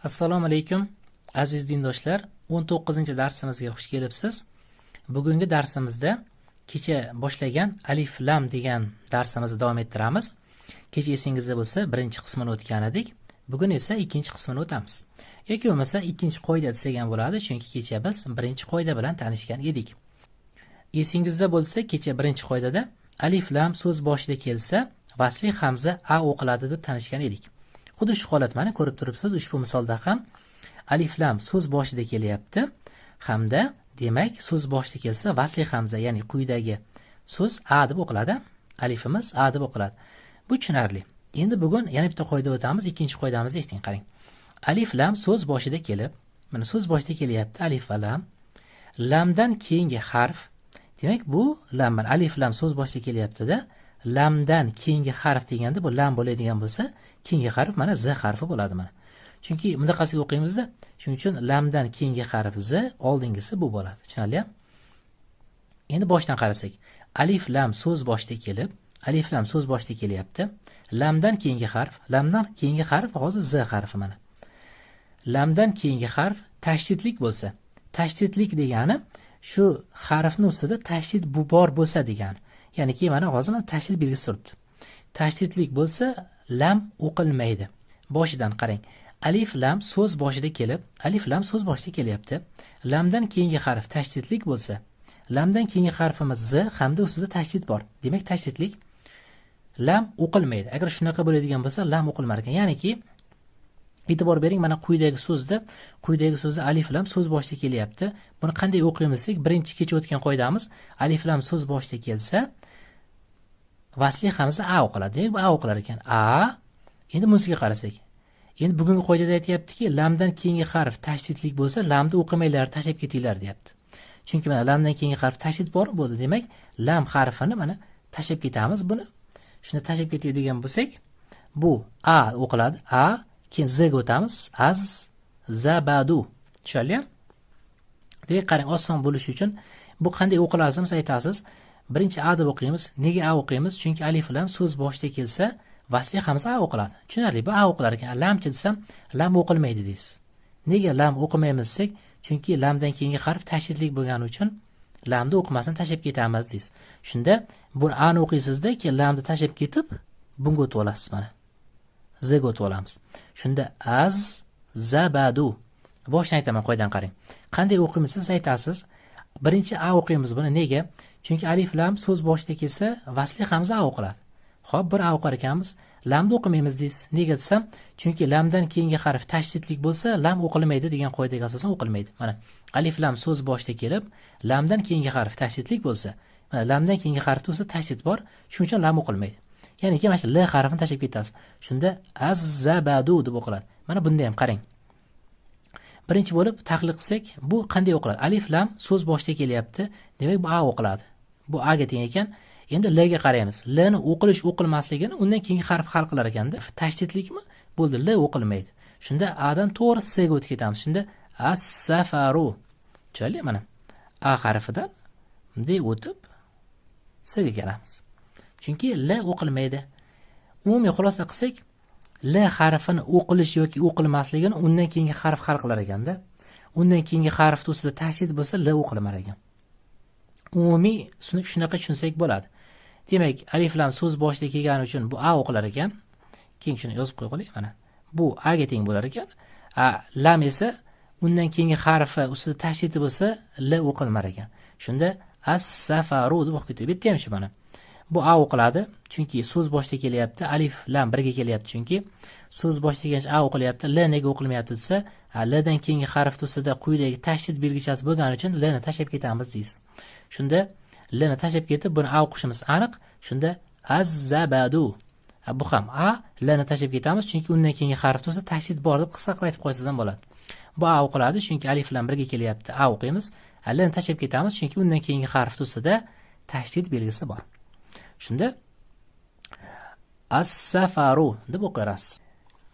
Assalomu alaykum aziz dindoshlar, 19-darsimizga xush kelibsiz. Bugungi darsimizda kecha boshlagan alif lam degan darsimizni davom ettiramiz. Kecha esingizda bo'lsa, birinchi qismini o'tgan edik. Bugun esa ikkinchi qismini o'tamiz. Yoki bo'lmasa ikkinchi qoida desak ham bo'ladi, chunki kecha biz birinchi qoida bilan tanishgan edik. Esingizda bo'lsa, kecha birinchi qoidada alif lam so'z boshida kelsa, vasli hamza a o'qiladi deb tanishgan edik. Xuddi shu holat mana ko'rib turibsiz, ushbu misolda ham alif lam so'z boshida kelyapti hamda demak so'z boshida kelsa vasli hamza, ya'ni quyidagi so'z a deb o'qiladi. Alifimiz a deb o'qiladi. Bu tushunarli. Endi bugun yana bitta qoida o'tamiz. Ikkinchi qoidamizni eshiting, qarang. Alif lam so'z boshida kelib, mana so'z boshida kelyapti alif va lam. Lamdan keyingi harf, demak bu lam, mana alif lam so'z boshida kelyapti-da, lamdan keyingi harf deganda bu lam bo'ladigan bo'lsa, keyingi harf mana z harfi bo'ladi mana. Chunki bunaqasiga o'qiymiz-da. Shuning uchun lamdan keyingi harf z, oldingisi bu bo'ladi. Tushunarli? Endi boshdan qarasak, alif lam so'z boshida kelib, alif lam so'z boshida kelyapti. Lamdan keyingi harf hozir z harfi mana. Lamdan keyingi harf tashdidlik bo'lsa, tashdidlik degani shu harfning ustida tashdid bor bo'lsa degani. Ya'ni ki mana hozir tashdid belgisi turibdi. Tashdidlik bo'lsa lam o'qilmaydi. Boshidan qarang. Alif lam so'z boshida kelib, alif lam so'z boshida kelyapti. Lamdan keyingi harf tashdidlik bo'lsa, lamdan keyingi harfimiz z hamda ustida tashdid bor. Demak tashdidlik lam o'qilmaydi. Agar shunaqa bo'ladigan bo'lsa lam o'qilmar ekan. Ya'niki e'tibor bering, mana quyidagi so'zda alif lam so'z boshida kelyapti. Buni qanday o'qiymiz? Birinchi kecha o'tgan qoidamiz, alif lam so'z boshida kelsa, vasli hamza a o'qiladi. Demak bu a o'qilar ekan. A. Endi bunisiga qarasak. Endi bugungi qoidada aytayaptiki, lamdan keyingi harf tashdidlik bo'lsa, lamni o'qimanglar, tashlab ketinglar, deyapti. Chunki mana lamdan keyingi harf tashdid bor bo'ldi. Demak, lam harfini mana tashlab ketamiz buni. Shuni tashlab ketadigan bo'lsak, bu a o'qiladi. A. Keyin z ga o'tamiz. Az, zabadu. Tushunarli? Demak, qarang, oson bo'lishi uchun bu qanday o'qiladi desa aytasiz. Birinchi a deb o'qiymiz. Nega a o'qiymiz? Chunki alif lam so'z boshida kelsa, vasli hamza a o'qiladi. Tushunarli? Bu a o'qilar ekan. Lamchi desam, lam o'qilmaydi deysiz. Nega lam o'qimaymiz desak, chunki lamdan keyingi harf tashdidlik bo'lgani uchun lamni o'qimasdan tashlab ketamiz deysiz. Shunda bu a ni o'qiysizda, keyin lamni tashlab ketib, bunga o'tib olasiz mana. Z ga o'tib olamiz. Shunda az, zabadu. Boshdan aytaman, qoidadan qarang. Qanday o'qiymiz siz aytasiz. Birinchi a o'qiymiz buni. Nega? Chunki alif lam so'z boshida kelsa, vasli hamza a o'qiladi. Xo'p, bir a o'qar ekanmiz. Lamni o'qimaymiz deysiz. Nega desam, chunki lamdan keyingi harf tashdidlik bo'lsa, lam o'qilmaydi degan qoidaga asosan o'qilmaydi. Mana alif lam so'z boshida kelib, lamdan keyingi harf tashdidlik bo'lsa, mana lamdan keyingi harfda esa tashdid bor, shuning uchun lam o'qilmaydi. Ya'ni ki mana shu l harfini tashlab ketasiz. Shunda az-zabadu deb o'qiladi. Mana bunda ham qarang. Birinchi bo'lib tahlil qilsak, bu qanday o'qiladi? Alif lam so'z boshida kelyapti. Demak bu a o'qiladi. Bu a ga teng ekan. Endi l ga qaraymiz. L ni o'qilish o'qilmasligini undan keyingi harf hal qilar ekanda. Tashdidlikmi? Bo'ldi, l o'qilmaydi. Shunda a dan to'g'ri s ga o'tib ketamiz. Shunda as-safaru. Tushunarli? Mana a harfidan bunday o'tib s ga kelamiz. Chunki l o'qilmaydi. Umumiy xulosa qilsak, l harfini o'qilish yoki o'qilmasligini undan keyingi harf hal qilar ekanda. Undan keyingi harf ustida tashdid bo'lsa, l o'qilmar ekan. Umumiy shunaqa tushunsak bo'ladi. Demak, alif lam so'z boshida kelgani uchun bu a o'qilar ekan. Keyin shuni yozib qo'yaylik mana. Bu a ga teng bo'lar ekan. Lam esa undan keyingi harfi ustida tashdid bo'lsa, l o'qilmar ekan. Shunda as-safaru deb o'qib ketdik. Bitta ham shu mana. Bu a o'qiladi, chunki so'z boshida kelyapti. Alif lam birga kelyapti, chunki so'z boshida kelgach a o'qilyapti. L nega o'qilmayapti desa, l dan keyingi harf ustida quyidagi tashdid belgisi bo'lgani uchun l ni tashlab ketamiz deysiz. Shunda l ni tashlab ketib, buni a o'qishimiz aniq. Shunda az-zabadu. Bu ham a, l ni tashlab ketamiz, chunki undan keyingi harf ustida tashdid bor deb qisqa qilib aytib qo'ysangiz ham bo'ladi. Bu a o'qiladi, chunki alif lam birga kelyapti. A o'qiymiz. L ni tashlab ketamiz, chunki undan keyingi harf ustida tashdid belgisi bor. Shunda as-safaru deb o'qirasiz.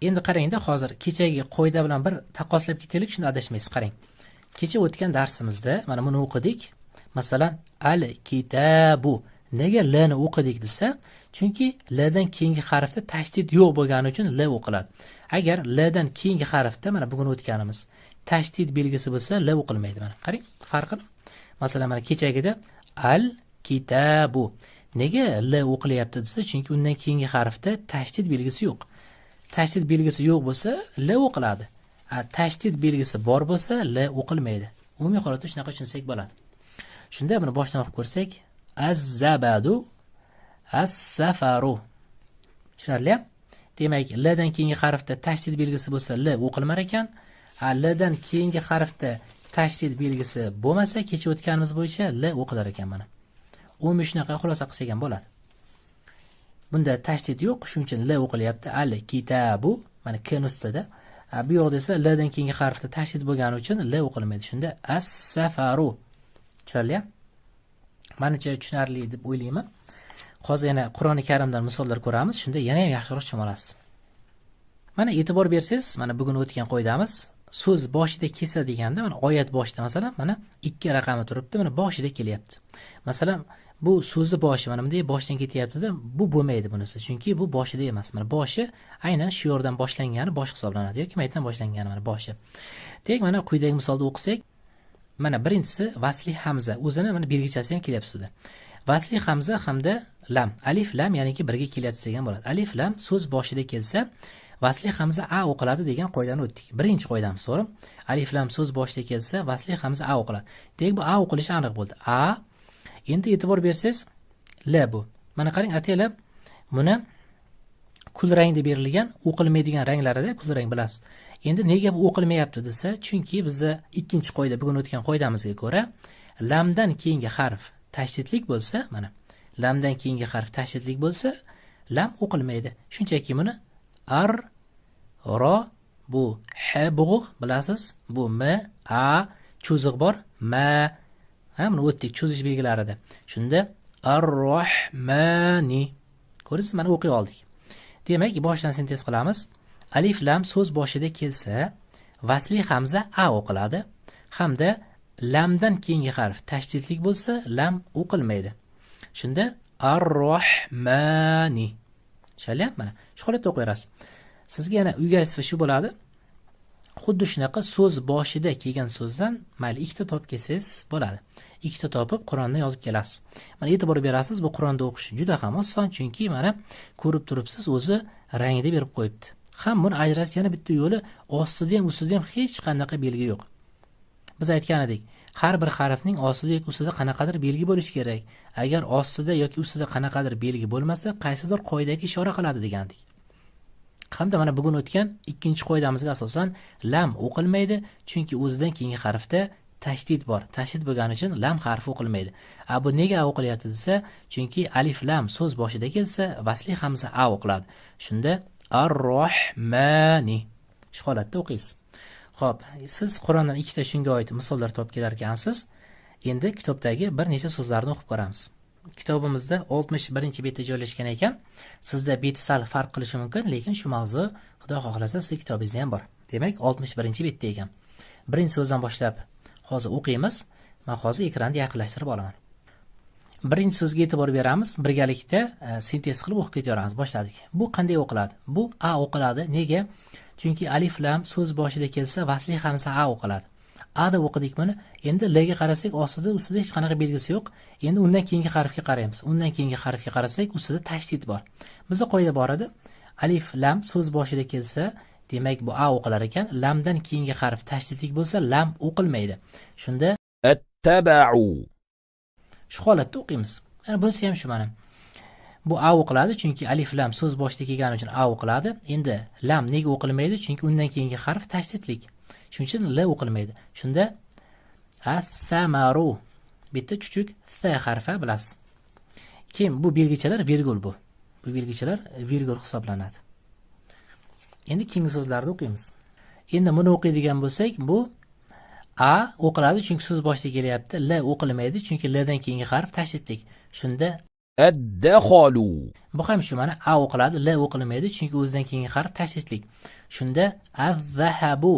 Endi qarangda, hozir kechagi qoida bilan bir taqqoslab ketaylik, shunda adashmaysiz. Qarang. Kecha o'tgan darsimizda mana buni o'qidik. Masalan, al-kitabu. Nega l ni o'qidik desa, chunki l dan keyingi harfda tashdid yo'q bo'lgani uchun l o'qiladi. Agar l dan keyingi harfda mana bugun o'tganimiz tashdid belgisi bo'lsa, l o'qilmaydi. Mana qarang farqini. Masalan, mana kechagida al kitabu. Nega l o'qilyapti desa, chunki undan keyingi harfda tashdid belgisi yo'q. Tashdid belgisi yo'q bo'lsa, l o'qiladi. Tashdid belgisi bor bo'lsa, l o'qilmaydi. Umumiy holatda shunaqa tushunsak bo'ladi. Shunda buni boshdan o'qib ko'rsak, az-zabadu, as-safaru. Tushunarli? Demak, l dan keyingi harfda tashdid belgisi bo'lsa, l o'qilmar ekan. L dan keyingi harfda tashdid belgisi bo'lmasa, kecha o'tganimiz bo'yicha l o'qilar ekan mana. Umumiy shunaqa xulosa qilsak ham bo'ladi. Bunda tashdid yo'q, shuning uchun l o'qilyapti. Al kitabu, mana k ustida. Bu yoqda esa l dan keyingi harfda tashdid bo'lgani uchun l o'qilmaydi. Shunda as-safaru. Tushunarli? Menimcha tushunarli deb o'ylayman. Hozir yana Qur'oni Karimdan misollar ko'ramiz, shunda yana ham yaxshiroq tushuna olasiz. Mana e'tibor bersangiz, mana bugun o'tgan qoidamiz so'z boshida kelsa deganda, mana oyat boshida masalan, mana 2 raqami turibdi, mana boshida kelyapti. Masalan, bu so'zni boshi mana bunday boshdan ketyapti-da, bu bo'lmaydi bunisi, chunki bu boshida emas. Mana boshi aynan shu yerdan boshlangani bosh hisoblanadi yoki maytdan boshlangani mana boshi. Demak, mana quyidagi misolda o'qisak, mana birinchisi vasli hamza, o'zini mana belgichasi ham kelyapti suvda. Vasli hamza hamda lam, alif lam ya'niki birga kelyapti degan bo'ladi. Alif lam so'z boshida kelsa, vasli hamza a o'qiladi degan qoidani o'tdik. Birinchi qoidamiz to'g'ri. Alif lam so'z boshida kelsa, vasli hamza a o'qiladi. Demak, bu a o'qilishi aniq bo'ldi. A. Endi e'tibor bersangiz, l bu. Mana qarang, ataylar buni kul rangda berilgan, o'qilmaydigan ranglarida kul rang bilasiz. Endi nega bu o'qilmayapti desa, chunki bizda ikkinchi qoida, bugun o'tgan qoidamizga ko'ra, lamdan keyingi harf tashdidlik bo'lsa, mana lamdan keyingi harf tashdidlik bo'lsa, lam o'qilmaydi. Shunchaki buni ar, ro, bu h bug'uq bilasiz, bu m, a, cho'ziq bor, ma, buni o'tdik cho'zish belgilarida. Shunda ar-rohmani. Ko'rdingizmi? Mana o'qiy oldik. Demak, boshdan sintez qilamiz. Alif lam so'z boshida kelsa, vasli hamza a o'qiladi hamda lamdan keyingi harf tashdidlik bo'lsa, lam o'qilmaydi. Shunda ar-rohmani. Tushunyapsizmi? Mana shu holatda o'qiyasiz. Sizga yana uyga shu bo'ladi. Xuddi shunaqa so'z boshida kelgan so'zdan mayli ikkita topib kelsangiz bo'ladi. Ikkita topib Qur'onni yozib kelasiz. Mana e'tibor berasiz, bu Qur'onni o'qish juda ham oson, chunki mana ko'rib turibsiz, o'zi rangida berib qo'yibdi. Ham buni ajratish yana bitta yo'li, ostida ham ustida ham hech qanaqa belgi yo'q. Biz aytgan edik, har bir harfning ostida yoki ustida qanaqadir belgi bo'lishi kerak. Agar ostida yoki ustida qanaqadir belgi bo'lmasa, qaysidir qoidaga ishora qiladi degandik. Hamda mana bugun o'tgan ikkinchi qoidamizga asosan lam o'qilmaydi, chunki o'zidan keyingi harfda tashdid bor. Tashdid bo'lgani uchun lam harfi o'qilmaydi. Bu nega o'qilyapti desa, chunki alif lam so'z boshida kelsa, vasli hamza a o'qiladi. Shunda ar-rohmani. Shu holatda o'qiysiz. Xo'p, siz Qur'ondan ikkita shunga oid misollar topib kelar ekansiz. Endi kitobdagi bir necha so'zlarni o'qib ko'ramiz. Kitobimizda 61-betda joylashgan ekan. Sizda beti sal farq qilishi mumkin, lekin shu mavzu Xudo xohlasa sizning kitobingizda ham bor. Demak, 61-betda ekan. Birinchi so'zdan boshlab hozir o'qiymiz. Men hozir ekranni yaqinlashtirib olaman. Birinchi so'zga e'tibor beramiz, birgalikda sintez qilib o'qib ketaveramiz. Boshladik. Bu qanday o'qiladi? Bu a o'qiladi. Nega? Chunki alif lam so'z boshida kelsa, vasli hamza a o'qiladi. A deb o'qidik buni. Endi l ga qarasak, ostida ustida hech qanaqa belgisi yo'q. Endi undan keyingi harfga qaraymiz. Undan keyingi harfga qarasak, ustida tashdid bor. Bizda qoida bor edi. Alif lam so'z boshida kelsa, demak bu a o'qilar ekan. Lamdan keyingi harf tashdidlik bo'lsa, lam o'qilmaydi. Shunda attaba'u. Shu holatda o'qiymiz. Mana bunisi ham shu mana. Bu a o'qiladi, chunki alif lam so'z boshida kelgani uchun a o'qiladi. Endi lam nega o'qilmaydi? Chunki undan keyingi harf tashdidlik. Shuning uchun l o'qilmaydi. Shunda as-samaru. Bitta chuchuk s harfi bilasiz. Keyin bu belgichalar virgul bu. Bu belgichalar virgul hisoblanadi. Endi keyingi so'zlarni o'qiymiz. Endi buni o'qiydigan bo'lsak, bu a o'qiladi, chunki so'z boshida kelyapti. L o'qilmaydi, chunki l dan keyingi harf tashdidlik. Shunda ad-dakhalu. Bu ham shu mana a o'qiladi, l o'qilmaydi, chunki o'zidan keyingi harf tashdidlik. Shunda az-zahabu.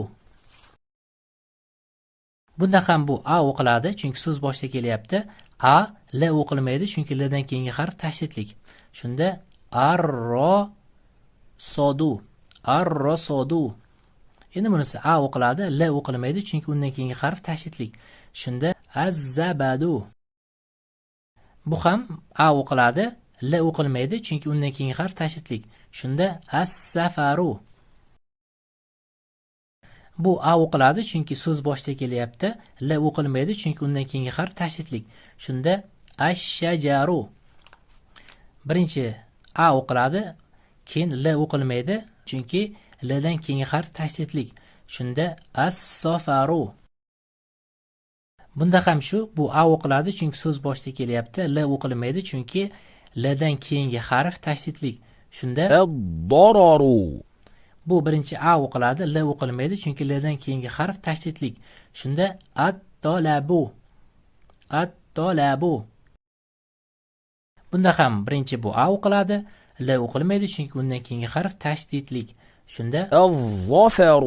Bunda ham bu a o'qiladi, chunki so'z boshida kelyapti. A l o'qilmaydi, chunki l dan keyingi harf tashdidlik. Shunda ar-ro sodu. ar-rasodu. Endi bunisi a o'qiladi, l o'qilmaydi, chunki undan keyingi harf tashdidlik. Shunda az-zabadu. Bu ham a o'qiladi, l o'qilmaydi, chunki undan keyingi harf tashdidlik. Shunda as-safaru. Bu a o'qiladi, chunki so'z boshida kelyapti, l o'qilmaydi, chunki undan keyingi harf tashdidlik. Shunda ash-shajaru. Birinchi a o'qiladi, keyin l o'qilmaydi, chunki l dan keyingi harf tashdidlik. Shunda as-safaru. Bunda ham shu, bu a o'qiladi, chunki so'z boshida kelyapti, l o'qilmaydi, chunki l dan keyingi harf tashdidlik. Shunda الضرر bu birinchi a o'qiladi, l o'qilmaydi, chunki l dan keyingi harf tashdidlik. Shunda at-talabu. At-talabu. Bunda ham birinchi bu a o'qiladi, l o'qilmaydi, chunki undan keyingi harf tashdidlik. Shunda الظفر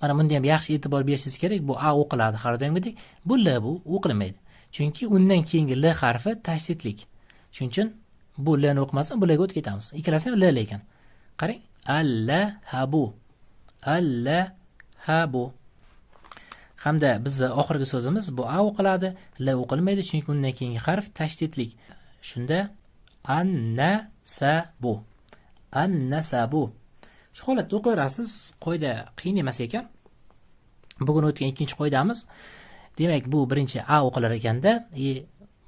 mana bunda ham yaxshi e'tibor berishingiz kerak. Bu a o'qiladi har doimgidek, bu l bu o'qilmaydi. Chunki undan keyingi l harfi tashdidlik. Shuning uchun bu l ni o'qimasdan bularga o'tib ketamiz. Ikkalasi ham l ekan. Qarang, allahabu. Allahabu. Hamda bizning oxirgi so'zimiz bu a o'qiladi, l o'qilmaydi, chunki undan keyingi harf tashdidlik. Shunda an-nasabu. An-nasabu. Shu holatda o'qiverasiz. Qoida qiyin emas ekan. Bugun o'tgan ikkinchi qoidamiz. Demak, bu birinchi a o'qilar ekanda,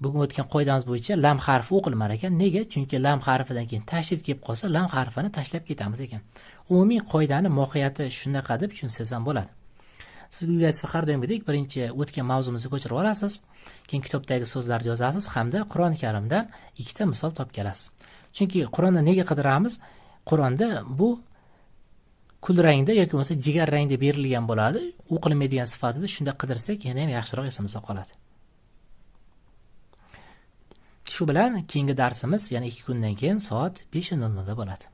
bugun o'tgan qoidamiz bo'yicha lam harfi o'qilmar ekan. Nega? Chunki lam harfidan keyin tashdid kelib qolsa, lam harfini tashlab ketamiz ekan. Umumiy qoidani mohiyati shunaqa deb tushunsangiz ham bo'ladi. Siz uyingizga har doimgidek birinchi o'tgan mavzumizni ko'chirib olasiz, keyin kitobdagi so'zlarni yozasiz hamda Qur'oni Karimdan ikkita misol topib kelasiz. Chunki Qur'onni nega qidiramiz? Qur'onda bu kul rangda yoki bo'lmasa jigar rangda berilgan bo'ladi. O'qilmaydigan sifatida shunda qidirsak, yana ham yaxshiroq esimizda qoladi. Shu bilan keyingi darsimiz yana 2 kundan keyin soat 5:00 da bo'ladi.